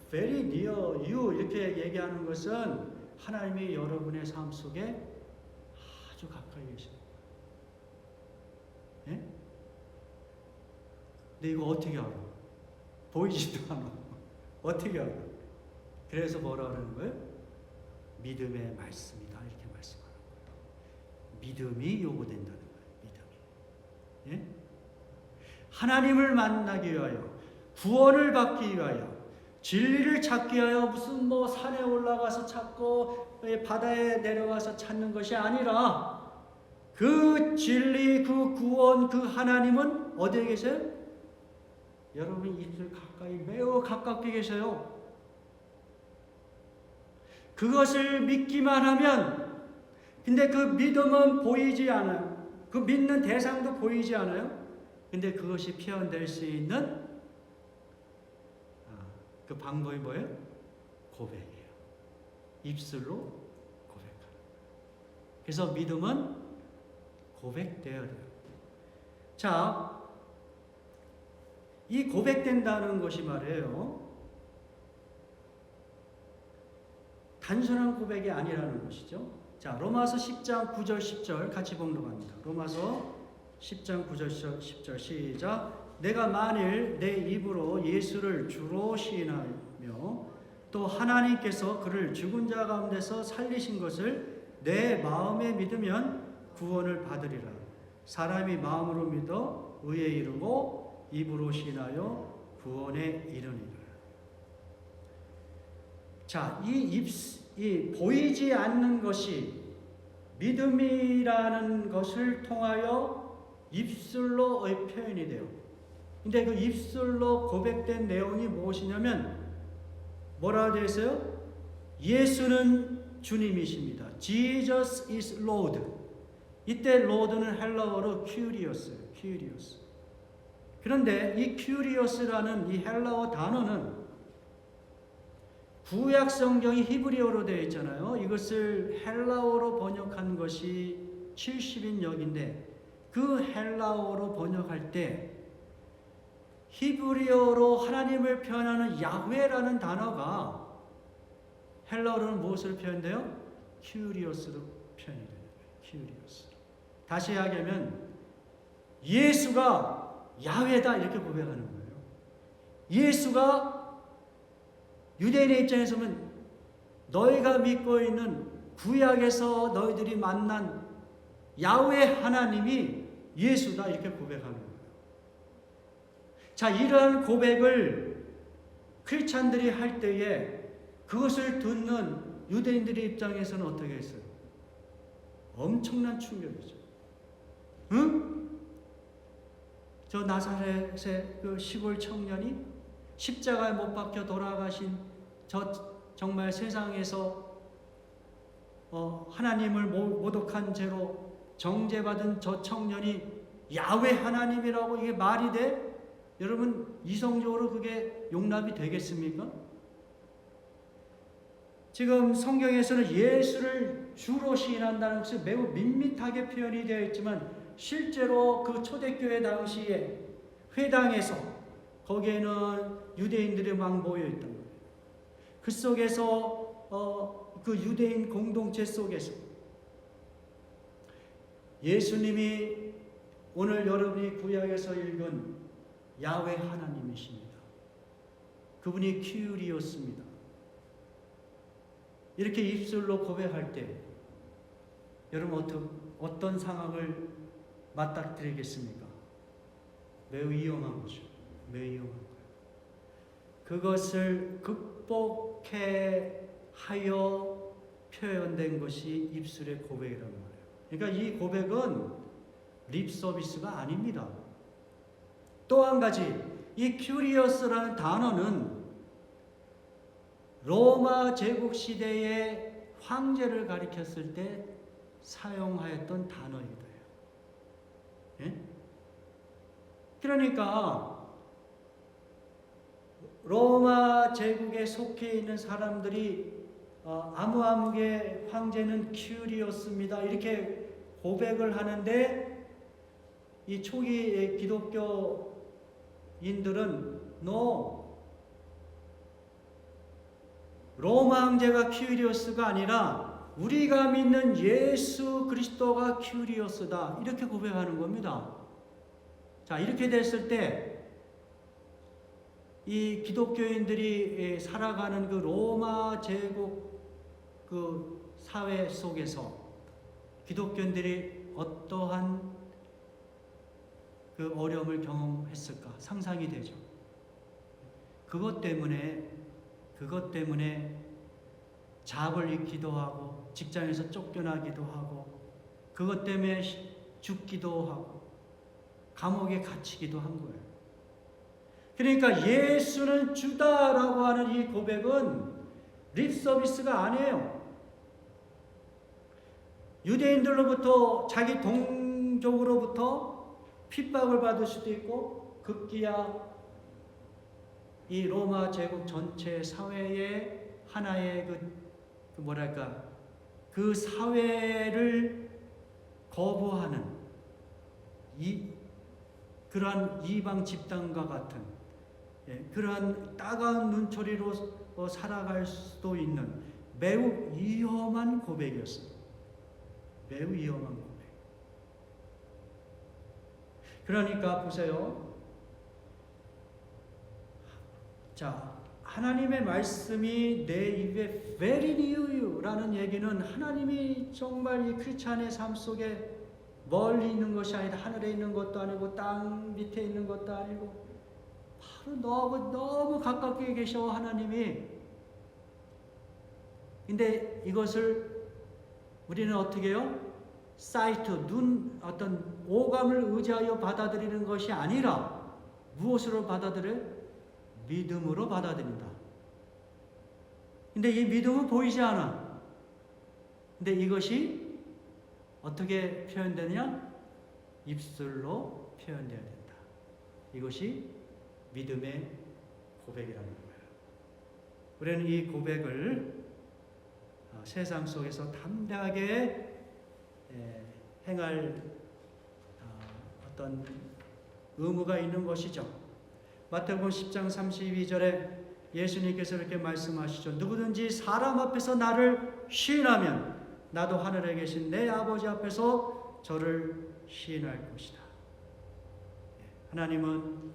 very near you 이렇게 얘기하는 것은 하나님이 여러분의 삶 속에 아주 가까이 계십니다. 예? 근데 이거 어떻게 알아? 보이지도 않아. 어떻게 알아? 그래서 뭐라 그러는 거예요? 믿음의 말씀이다, 이렇게 말씀하는 거예요. 믿음이 요구된다는 거예요. 믿음이. 예? 하나님을 만나기 위하여, 구원을 받기 위하여, 진리를 찾기 위하여 무슨 뭐 산에 올라가서 찾고 바다에 내려가서 찾는 것이 아니라 그 진리, 그 구원, 그 하나님은 어디에 계세요? 여러분 입술 가까이, 매우 가깝게 계세요. 그것을 믿기만 하면, 근데 그 믿음은 보이지 않아요. 그 믿는 대상도 보이지 않아요. 근데 그것이 표현될 수 있는 그 방법이 뭐예요? 고백이에요. 입술로 고백하는 거예요. 그래서 믿음은 고백되어야 돼요. 자, 이 고백된다는 것이 말이에요, 단순한 고백이 아니라는 것이죠. 자, 로마서 10장 9절 10절 같이 봉독합니다. 로마서 10장 9절 10절 시작. 내가 만일 내 입으로 예수를 주로 시인하며 또 하나님께서 그를 죽은 자 가운데서 살리신 것을 내 마음에 믿으면 구원을 받으리라. 사람이 마음으로 믿어 의에 이르고 입으로 시인하여 구원에 이르니라. 자, 이 보이지 않는 것이 믿음이라는 것을 통하여 입술로의 표현이 돼요. 근데 그 입술로 고백된 내용이 무엇이냐면 뭐라고 되어 있어요? 예수는 주님이십니다. Jesus is Lord. 이때 Lord는 헬라어로 Curious예요. Curious. 그런데 이 Curious라는 이 헬라어 단어는 구약 성경이 히브리어로 되어 있잖아요. 이것을 헬라어로 번역한 것이 70인역인데 그 헬라어로 번역할 때 히브리어로 하나님을 표현하는 야훼라는 단어가 헬라어로는 무엇을 표현돼요? Curious로 표현이 되는 거예요. Curious. 다시 이야기하면 예수가 야훼다 이렇게 고백하는 거예요. 예수가 유대인의 입장에서 보면 너희가 믿고 있는 구약에서 너희들이 만난 야훼 하나님이 예수다 이렇게 고백하는 거예요. 자, 이러한 고백을 크리스찬들이 할 때에 그것을 듣는 유대인들의 입장에서는 어떻게 했어요? 엄청난 충격이죠. 응? 저 나사렛의 그 시골 청년이 십자가에 못 박혀 돌아가신 저 정말 세상에서 하나님을 모독한 죄로 정죄받은 저 청년이 야훼 하나님이라고 이게 말이 돼? 여러분 이성적으로 그게 용납이 되겠습니까? 지금 성경에서는 예수를 주로 시인한다는 것이 매우 밋밋하게 표현이 되어 있지만 실제로 그 초대교회 당시에 회당에서 거기에는 유대인들이 막 모여 있던 거예요. 그 속에서 그 유대인 공동체 속에서 예수님이 오늘 여러분이 구약에서 읽은 야훼 하나님이십니다. 그분이 큐리오스입니다. 이렇게 입술로 고백할 때 여러분 어떤 상황을 맞닥뜨리겠습니까? 매우 위험한 거죠. 매우 위험한 거예요. 그것을 극복해 하여 표현된 것이 입술의 고백이라는 거예요. 그러니까 이 고백은 립 서비스가 아닙니다. 또 한 가지, 이 큐리어스라는 단어는 로마 제국 시대의 황제를 가리켰을 때 사용하였던 단어이기도 해요. 예? 그러니까 로마 제국에 속해 있는 사람들이 아무함게 황제는 큐리오스입니다. 이렇게 고백을 하는데 이 초기의 기독교인들은 로마 황제가 큐리오스가 아니라 우리가 믿는 예수 그리스도가 큐리오스다 이렇게 고백하는 겁니다. 자, 이렇게 됐을 때 이 기독교인들이 살아가는 그 로마 제국 그 사회 속에서 기독교인들이 어떠한 그 어려움을 경험했을까 상상이 되죠. 그것 때문에 잡을 잃기도 하고 직장에서 쫓겨나기도 하고 그것 때문에 죽기도 하고 감옥에 갇히기도 한 거예요. 그러니까 예수는 주다라고 하는 이 고백은 립 서비스가 아니에요. 유대인들로부터 자기 동족으로부터 핍박을 받을 수도 있고 급기야 이 로마 제국 전체 사회의 하나의 그 사회를 거부하는 그러한 이방 집단과 같은 그러한 따가운 눈초리로 살아갈 수도 있는 매우 위험한 고백이었습니다. 매우 위험한 고백. 그러니까 보세요. 자, 하나님의 말씀이 내 입에 very new 라는 얘기는 하나님이 정말 이 크리스찬의 삶 속에 멀리 있는 것이 아니다. 하늘에 있는 것도 아니고 땅 밑에 있는 것도 아니고 바로 너무 가깝게 계셔 하나님이. 근데 이것을 우리는 어떻게 해요? 사이트, 어떤 오감을 의지하여 받아들이는 것이 아니라 무엇으로 받아들여요? 믿음으로 받아들인다. 근데 이 믿음은 보이지 않아. 근데 이것이 어떻게 표현되느냐? 입술로 표현되어야 된다. 이것이 믿음의 고백이라는 거예요. 우리는 이 고백을 세상 속에서 담대하게 행할 어떤 의무가 있는 것이죠. 마태복음 10장 32절에 예수님께서 이렇게 말씀하시죠. 누구든지 사람 앞에서 나를 시인하면 나도 하늘에 계신 내 아버지 앞에서 저를 시인할 것이다. 하나님은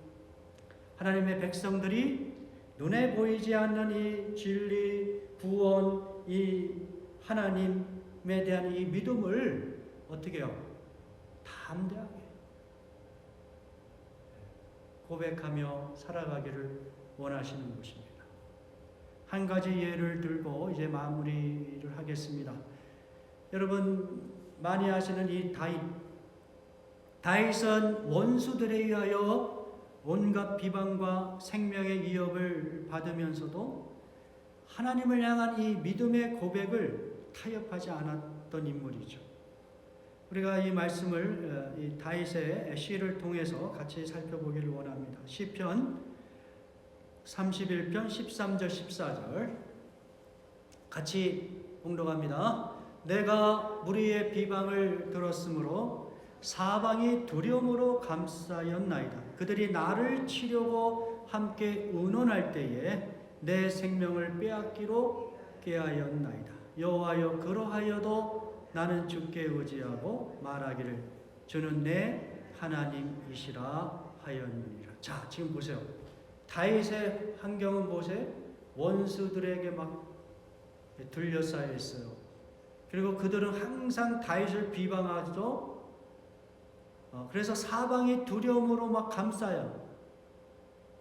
하나님의 백성들이 눈에 보이지 않는 이 진리, 구원, 이 하나님에 대한 이 믿음을 어떻게 해요? 담대하게 고백하며 살아가기를 원하시는 것입니다. 한 가지 예를 들고 이제 마무리를 하겠습니다. 여러분 많이 아시는 이 다윗은 원수들에 의하여 온갖 비방과 생명의 위협을 받으면서도 하나님을 향한 이 믿음의 고백을 타협하지 않았던 인물이죠. 우리가 이 말씀을 이 다윗의 시를 통해서 같이 살펴보기를 원합니다. 시편 31편 13절 14절 같이 봉독합니다. 내가 무리의 비방을 들었으므로 사방이 두려움으로 감싸였나이다. 그들이 나를 치려고 함께 의논할 때에 내 생명을 빼앗기로 꾀하였나이다. 여호와여 그러하여도 나는 주께 의지하고 말하기를 주는 내 하나님이시라 하였느니라. 자, 지금 보세요. 다윗의 환경은 보세요. 원수들에게 막 둘러싸여 있어요. 그리고 그들은 항상 다윗을 비방하죠. 그래서 사방이 두려움으로 막 감싸요.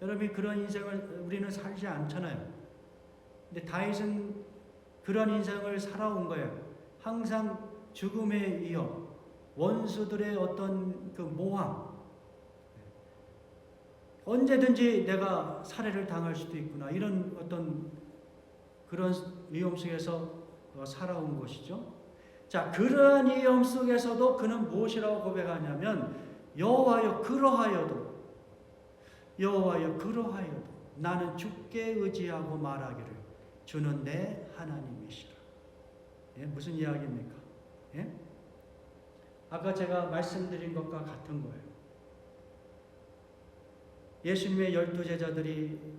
여러분 그런 인생을 우리는 살지 않잖아요. 근데 다윗은 그런 인생을 살아온 거예요. 항상 죽음의 위협, 원수들의 어떤 그 모함, 언제든지 내가 살해를 당할 수도 있구나 이런 어떤 그런 위험 속에서 살아온 것이죠. 자, 그러한 위험 속에서도 그는 무엇이라고 고백하냐면 여호와여 그러하여도 나는 주께 의지하고 말하기를 주는 내 하나님이시라. 예? 무슨 이야기입니까? 예? 아까 제가 말씀드린 것과 같은 거예요. 예수님의 12제자들이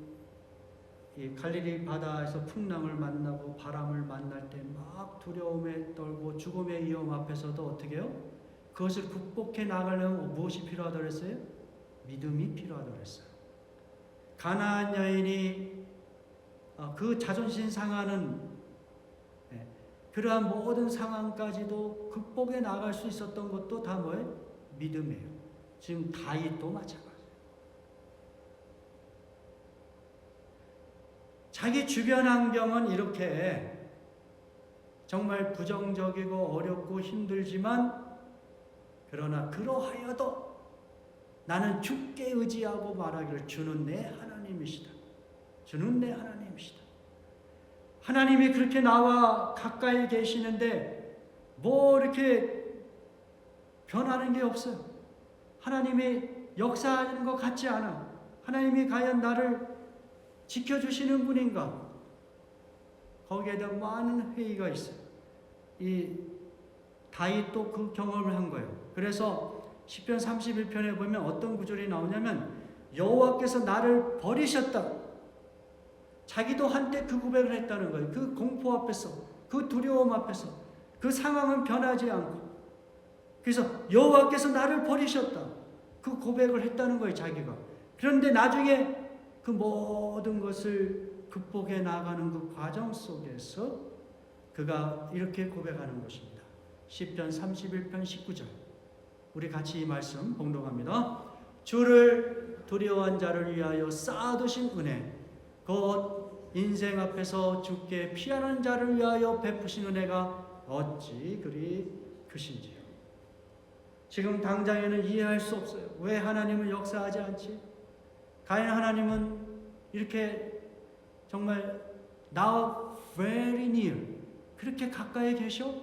이 갈릴리 바다에서 풍랑을 만나고 바람을 만날 때 막 두려움에 떨고 죽음의 위험 앞에서도 어떻게 해요? 그것을 극복해 나가려면 무엇이 필요하다고 했어요? 믿음이 필요하다고 했어요. 가나안 여인이 그 자존심 상하는 그러한 모든 상황까지도 극복해 나갈 수 있었던 것도 다 뭐예요? 믿음이에요. 지금 다윗도 마찬가지예요. 자기 주변 환경은 이렇게 정말 부정적이고 어렵고 힘들지만 그러나 그러하여도 나는 주께 의지하고 말하기를 주는 내 하나님이시다. 주는 내 하나님이시다. 하나님이 그렇게 나와 가까이 계시는데 뭐 이렇게 변하는 게 없어요. 하나님이 역사하는 것 같지 않아. 하나님이 과연 나를 지켜주시는 분인가? 거기에 대한 많은 회의가 있어요. 이 다윗도 그 경험을 한 거예요. 그래서 시편 31편에 보면 어떤 구절이 나오냐면 여호와께서 나를 버리셨다. 자기도 한때 그 고백을 했다는 거예요. 그 공포 앞에서, 그 두려움 앞에서, 그 상황은 변하지 않고. 그래서 여호와께서 나를 버리셨다. 그 고백을 했다는 거예요, 자기가. 그런데 나중에 그 모든 것을 극복해 나가는 그 과정 속에서 그가 이렇게 고백하는 것입니다. 시편 31편 19절. 우리 같이 이 말씀 봉독합니다. 주를 두려워한 자를 위하여 쌓아두신 은혜, 곧 인생 앞에서 주께 피하는 자를 위하여 베푸신 은혜가 어찌 그리 크신지요. 지금 당장에는 이해할 수 없어요. 왜 하나님은 역사하지 않지? 과연 하나님은 이렇게 정말 now very near 그렇게 가까이 계셔?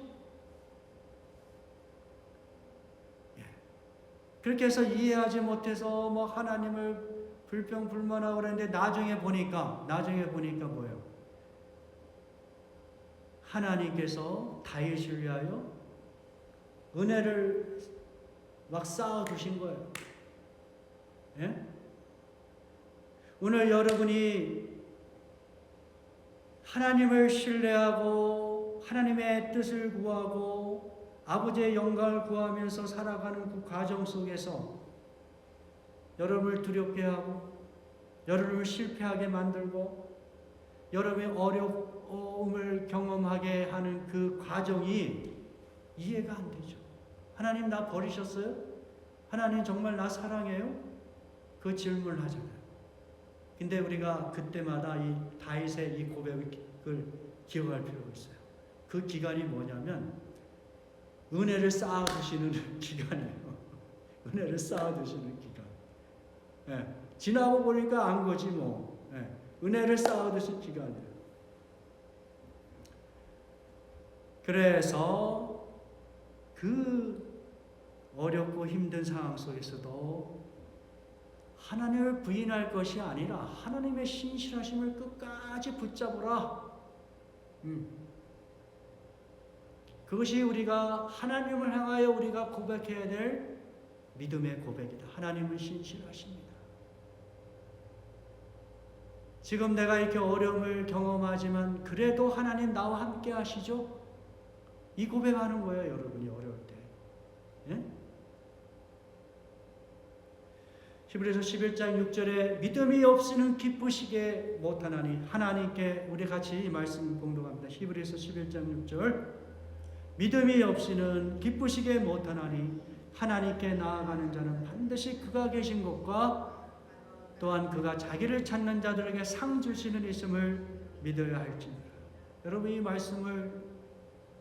그렇게 해서 이해하지 못해서 뭐 하나님을 불평불만하고 그랬는데 나중에 보니까 뭐예요? 하나님께서 다윗을 위하여 은혜를 막 쌓아두신 거예요. 예? 오늘 여러분이 하나님을 신뢰하고 하나님의 뜻을 구하고 아버지의 영광을 구하면서 살아가는 그 과정 속에서 여러분을 두렵게 하고 여러분을 실패하게 만들고 여러분의 어려움을 경험하게 하는 그 과정이 이해가 안 되죠. 하나님 나 버리셨어요? 하나님 정말 나 사랑해요? 그 질문을 하잖아요. 근데 우리가 그때마다 이 다윗의 이 고백을 기억할 필요가 있어요. 그 기간이 뭐냐면 은혜를 쌓아두시는 기간이에요. 은혜를 쌓아두시는 기간. 예, 지나고 보니까 안 거지 뭐. 예, 은혜를 쌓아두실 기간이에요. 그래서 그 어렵고 힘든 상황 속에서도 하나님을 부인할 것이 아니라 하나님의 신실하심을 끝까지 붙잡으라. 그것이 우리가 하나님을 향하여 우리가 고백해야 될 믿음의 고백이다. 하나님은 신실하십니다. 지금 내가 이렇게 어려움을 경험하지만 그래도 하나님 나와 함께 하시죠? 이 고백하는 거예요, 여러분이 어려울 때. 예? 히브리서 11장 6절에 믿음이 없이는 기쁘시게 못하나니 하나님께 우리 같이 이 말씀 공독합니다. 히브리서 11장 6절 믿음이 없이는 기쁘시게 못하나니 하나님께 나아가는 자는 반드시 그가 계신 것과 또한 그가 자기를 찾는 자들에게 상 주시는 있음을 믿어야 할지니라. 여러분 이 말씀을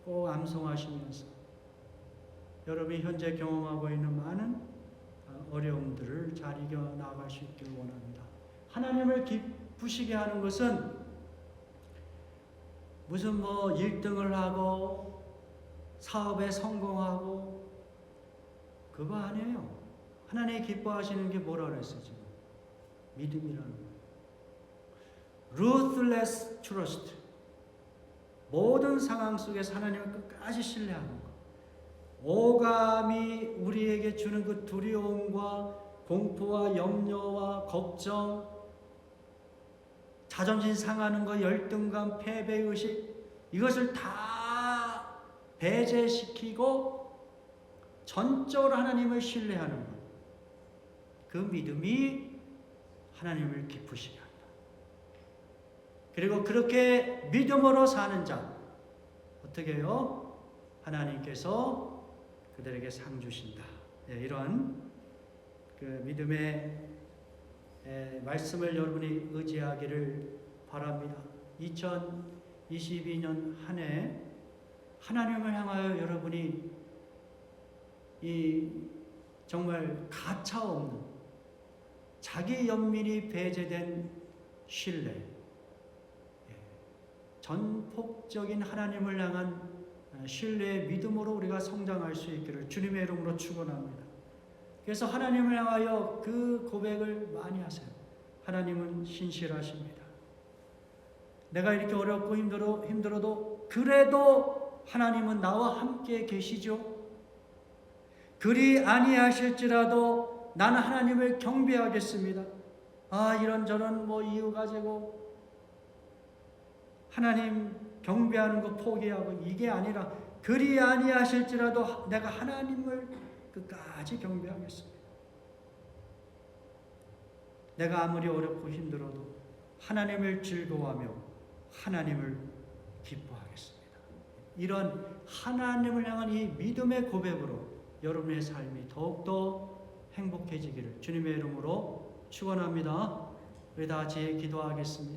꼭 암송하시면서 여러분이 현재 경험하고 있는 많은 어려움들을 잘 이겨나갈 수 있기를 원합니다. 하나님을 기쁘시게 하는 것은 무슨 뭐 1등을 하고 사업에 성공하고 그거 아니에요. 하나님이 기뻐하시는 게 뭐라 그랬어요 지금? 믿음이라는 거예요. Ruthless trust. 모든 상황 속에서 하나님을 끝까지 신뢰하는 것. 오감이 우리에게 주는 그 두려움과 공포와 염려와 걱정, 자존심 상하는 것, 열등감, 패배의식 이것을 다 배제시키고 전적으로 하나님을 신뢰하는 것. 그 믿음이 하나님을 기쁘시게 한다. 그리고 그렇게 믿음으로 사는 자 어떻게 해요? 하나님께서 그들에게 상 주신다. 네, 이런 그 믿음의 말씀을 여러분이 의지하기를 바랍니다. 2022년 한 해 하나님을 향하여 여러분이 이 정말 가차 없는 자기 연민이 배제된 신뢰, 전폭적인 하나님을 향한 신뢰의 믿음으로 우리가 성장할 수 있기를 주님의 이름으로 축원합니다. 그래서 하나님을 향하여 그 고백을 많이 하세요. 하나님은 신실하십니다. 내가 이렇게 어렵고 힘들어도 그래도 하나님은 나와 함께 계시죠. 그리 아니하실지라도 나는 하나님을 경배하겠습니다. 이런저런 뭐 이유 가지고 하나님 경배하는 거 포기하고 이게 아니라 그리 아니하실지라도 내가 하나님을 끝까지 경배하겠습니다. 내가 아무리 어렵고 힘들어도 하나님을 즐거워하며 하나님을 기뻐하겠습니다. 이런 하나님을 향한 이 믿음의 고백으로 여러분의 삶이 더욱더 행복해지기를 주님의 이름으로 축원합니다. 우리 다 같이 기도하겠습니다.